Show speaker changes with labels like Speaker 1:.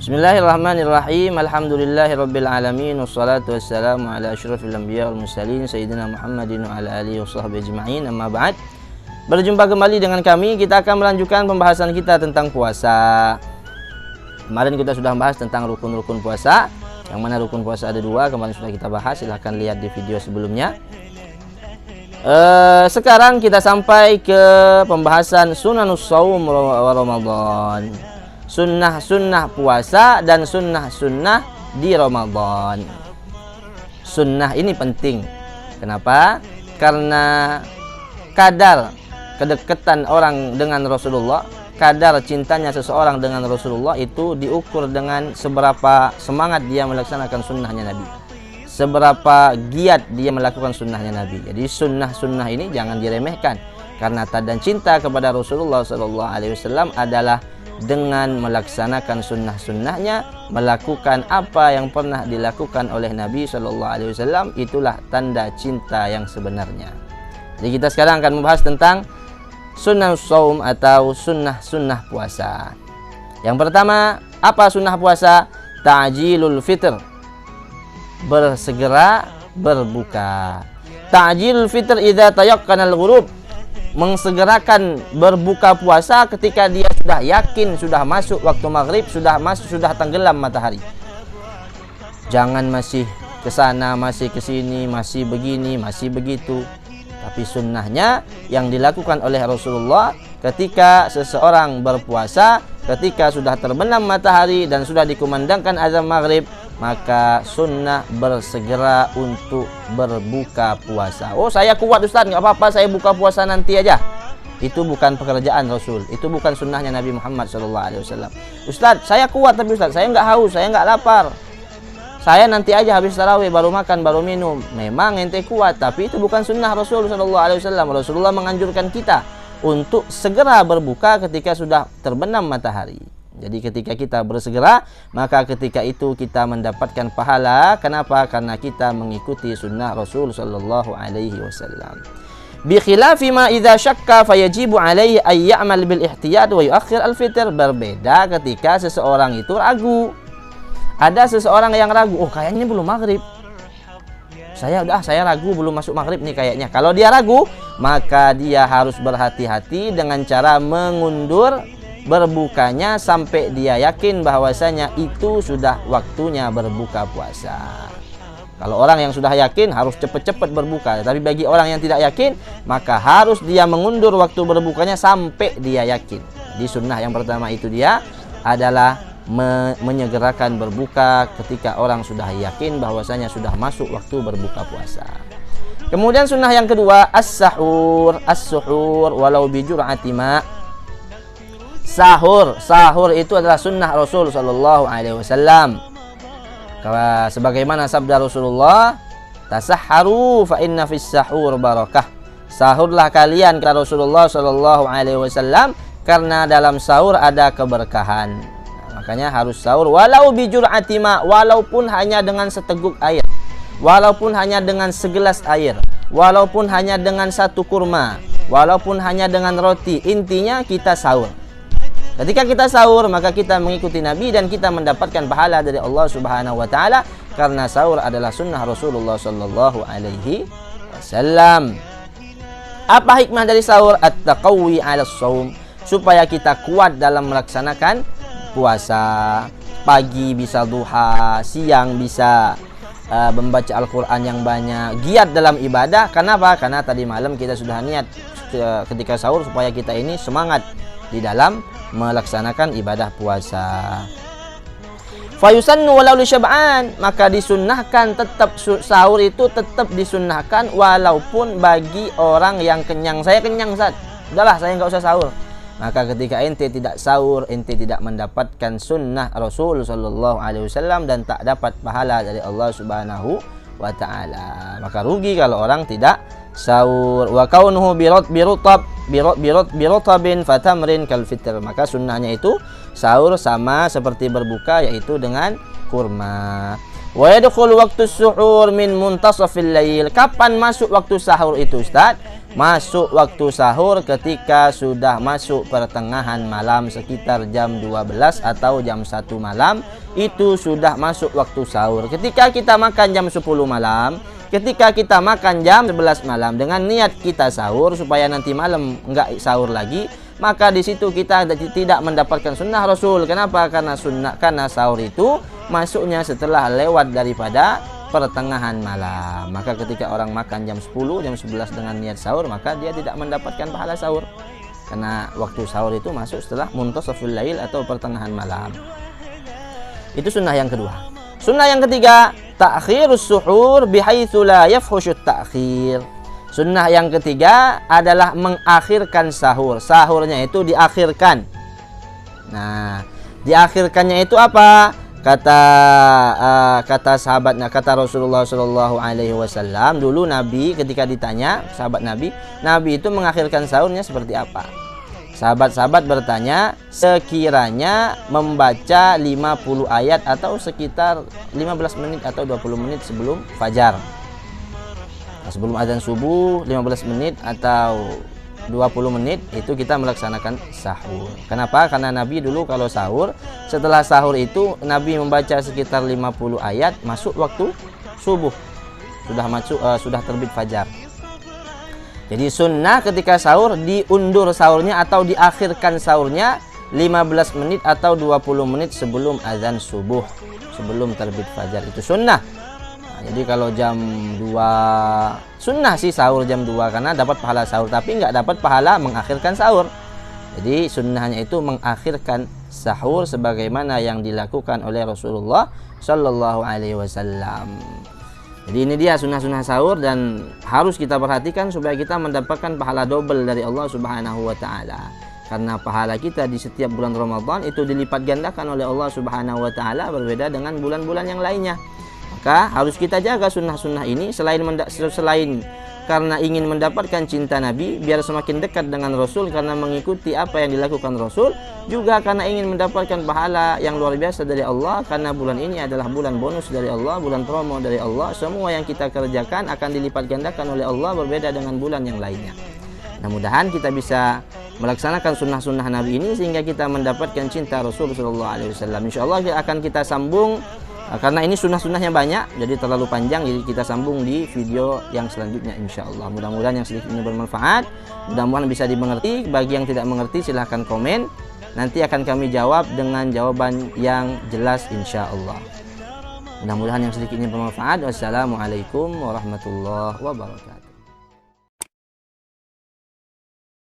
Speaker 1: Bismillahirrahmanirrahim. Alhamdulillahirabbil alamin wassalatu wassalamu ala asyrafil anbiya wal mursalin sayyidina Muhammadin wa ala alihi washabbihi ajma'in. Amma ba'd. Berjumpa kembali dengan kami. Kita akan melanjutkan pembahasan kita tentang puasa. Kemarin kita sudah bahas tentang rukun-rukun puasa. Yang mana rukun puasa ada dua, kemarin sudah kita bahas. Silahkan lihat di video sebelumnya. Sekarang kita sampai ke pembahasan sunanus shaum wa Ramadan. Sunnah-sunnah puasa dan sunnah-sunnah di Ramadan. Sunnah ini penting. Kenapa? Karena kadar kedekatan orang dengan Rasulullah, kadar cintanya seseorang dengan Rasulullah itu diukur dengan seberapa semangat dia melaksanakan sunnahnya Nabi, seberapa giat dia melakukan sunnahnya Nabi. Jadi sunnah-sunnah ini jangan diremehkan, karena tanda cinta kepada Rasulullah SAW adalah dengan melaksanakan sunnah-sunnahnya, melakukan apa yang pernah dilakukan oleh Nabi SAW. Itulah tanda cinta yang sebenarnya. Jadi kita sekarang akan membahas tentang sunnah shaum atau sunnah-sunnah puasa. Yang pertama, apa sunnah puasa? Ta'jilul fitr, bersegera berbuka. Ta'jilul fitr idza tayaqqanal ghurub, mengsegerakan berbuka puasa ketika dia sudah yakin sudah masuk waktu maghrib, sudah tenggelam matahari. Jangan masih ke sana, masih ke sini, masih begini, masih begitu. Tapi sunnahnya yang dilakukan oleh Rasulullah ketika seseorang berpuasa, ketika sudah terbenam matahari dan sudah dikumandangkan azan maghrib, maka sunnah bersegera untuk berbuka puasa. Oh, saya kuat Ustaz, nggak apa-apa, saya buka puasa nanti aja. Itu bukan pekerjaan Rasul, itu bukan sunnahnya Nabi Muhammad SAW. Ustaz, saya kuat tapi Ustaz, saya nggak haus, saya nggak lapar, saya nanti aja habis tarawih baru makan baru minum. Memang ente kuat, tapi itu bukan sunnah Rasul SAW. Rasulullah menganjurkan kita untuk segera berbuka ketika sudah terbenam matahari. Jadi ketika kita bersegera, maka ketika itu kita mendapatkan pahala. Kenapa? Karena kita mengikuti sunnah Rasul sallallahu alaihi wasallam. Bi khilafi ma idza syakka fayajibu alaihi ay ya'mal bil ihtiyat wa yuakhir al fitr. Berbeda ketika seseorang itu ragu. Ada seseorang yang ragu, oh kayaknya belum maghrib, saya ragu belum masuk maghrib nih kayaknya. Kalau dia ragu, maka dia harus berhati-hati dengan cara mengundur berbukanya sampai dia yakin bahwasanya itu sudah waktunya berbuka puasa. Kalau orang yang sudah yakin harus cepat-cepat berbuka. Tapi bagi orang yang tidak yakin, maka harus dia mengundur waktu berbukanya sampai dia yakin. Di sunnah yang pertama itu dia adalah menyegerakan berbuka ketika orang sudah yakin bahwasanya sudah masuk waktu berbuka puasa. Kemudian sunnah yang kedua, as-sahur walau bi jur'ati ma. Sahur itu adalah sunnah Rasul sallallahu alaihi wasallam. Sebagaimana sabda Rasulullah, tasahharu fa inna fis sahur barakah. Sahurlah kalian, kata Rasulullah sallallahu alaihi wasallam, karena dalam sahur ada keberkahan. Makanya harus sahur walau bi jur'ati ma, walaupun hanya dengan seteguk air, walaupun hanya dengan segelas air, walaupun hanya dengan satu kurma, walaupun hanya dengan roti. Intinya kita sahur. Ketika kita sahur, maka kita mengikuti Nabi dan kita mendapatkan pahala dari Allah Subhanahu wa taala, karena sahur adalah sunnah Rasulullah sallallahu alaihi wasallam. Apa hikmah dari sahur? At-taqawi 'ala shaum, supaya kita kuat dalam melaksanakan puasa. Pagi bisa duha, siang bisa membaca Al-Quran yang banyak, giat dalam ibadah. Kenapa? Karena tadi malam kita sudah niat ketika sahur supaya kita ini semangat di dalam melaksanakan ibadah puasa. Fayusannu walau li syab'an, maka disunnahkan, tetap sahur itu tetap disunnahkan walaupun bagi orang yang kenyang. Saya kenyang Ustaz, udahlah saya nggak usah sahur. Maka ketika ente tidak sahur, ente tidak mendapatkan sunnah Rasul sallallahu alaihi wasallam dan tak dapat pahala dari Allah Subhanahu wa taala. Maka rugi kalau orang tidak sahur. Wa kaunuhu birutabin fatamrin kal fitr. Maka sunnahnya itu sahur sama seperti berbuka, yaitu dengan kurma. Wa yadkhulu waktu suhur min muntasafil lail. Kapan masuk waktu sahur itu Ustaz? masuk waktu sahur ketika sudah masuk pertengahan malam sekitar jam 12 atau jam 1 malam, itu sudah masuk waktu sahur. Ketika kita makan jam 10 malam, ketika kita makan jam 11 malam dengan niat kita sahur supaya nanti malam enggak sahur lagi, maka di situ kita tidak mendapatkan sunnah Rasul. Kenapa? Karena sahur itu masuknya setelah lewat daripada pertengahan malam. Maka ketika orang makan jam 10, jam 11 dengan niat sahur, maka dia tidak mendapatkan pahala sahur. Karena waktu sahur itu masuk setelah muntasaful lail atau pertengahan malam. Itu sunnah yang kedua. Sunnah yang ketiga, ta'khirus suhur bihaitsu la yafhusyut ta'khir. Sunnah yang ketiga adalah mengakhirkan sahur. Sahurnya itu diakhirkan. Nah, diakhirkannya itu apa? Kata sahabatnya, kata Rasulullah Shallallahu Alaihi Wasallam, dulu Nabi ketika ditanya sahabat Nabi itu mengakhirkan sahurnya seperti apa? Sahabat-sahabat bertanya, sekiranya membaca 50 ayat atau sekitar 15 menit atau 20 menit sebelum fajar. Sebelum azan subuh 15 menit atau 20 menit itu kita melaksanakan sahur. Kenapa? Karena Nabi dulu kalau sahur, setelah sahur itu Nabi membaca sekitar 50 ayat, masuk waktu subuh. Sudah terbit fajar. Jadi sunnah ketika sahur diundur sahurnya atau diakhirkan sahurnya 15 menit atau 20 menit sebelum azan subuh, sebelum terbit fajar, itu sunnah. Jadi kalau jam 2 sunnah sih sahur jam 2 karena dapat pahala sahur, tapi nggak dapat pahala mengakhirkan sahur. Jadi sunnahnya itu mengakhirkan sahur sebagaimana yang dilakukan oleh Rasulullah Shallallahu Alaihi Wasallam. Jadi ini dia sunnah-sunnah sahur dan harus kita perhatikan supaya kita mendapatkan pahala double dari Allah Subhanahu Wa Taala. Karena pahala kita di setiap bulan Ramadan itu dilipat gandakan oleh Allah Subhanahu Wa Taala, berbeda dengan bulan-bulan yang lainnya. Maka harus kita jaga sunnah-sunnah ini selain karena ingin mendapatkan cinta Nabi biar semakin dekat dengan Rasul karena mengikuti apa yang dilakukan Rasul, juga karena ingin mendapatkan pahala yang luar biasa dari Allah karena bulan ini adalah bulan bonus dari Allah, bulan promo dari Allah. Semua yang kita kerjakan akan dilipat gandakan oleh Allah, berbeda dengan bulan yang lainnya. Mudah-mudahan kita bisa melaksanakan sunnah-sunnah Nabi ini sehingga kita mendapatkan cinta Rasul Sallallahu Alaihi Wasallam. Insyaallah akan kita sambung. Karena ini sunnah-sunnahnya banyak, jadi terlalu panjang, jadi kita sambung di video yang selanjutnya insyaallah. Mudah-mudahan yang sedikit ini bermanfaat, mudah-mudahan bisa dimengerti. Bagi yang tidak mengerti silahkan komen, nanti akan kami jawab dengan jawaban yang jelas insyaallah. Mudah-mudahan yang sedikit ini bermanfaat. Wassalamualaikum warahmatullahi wabarakatuh.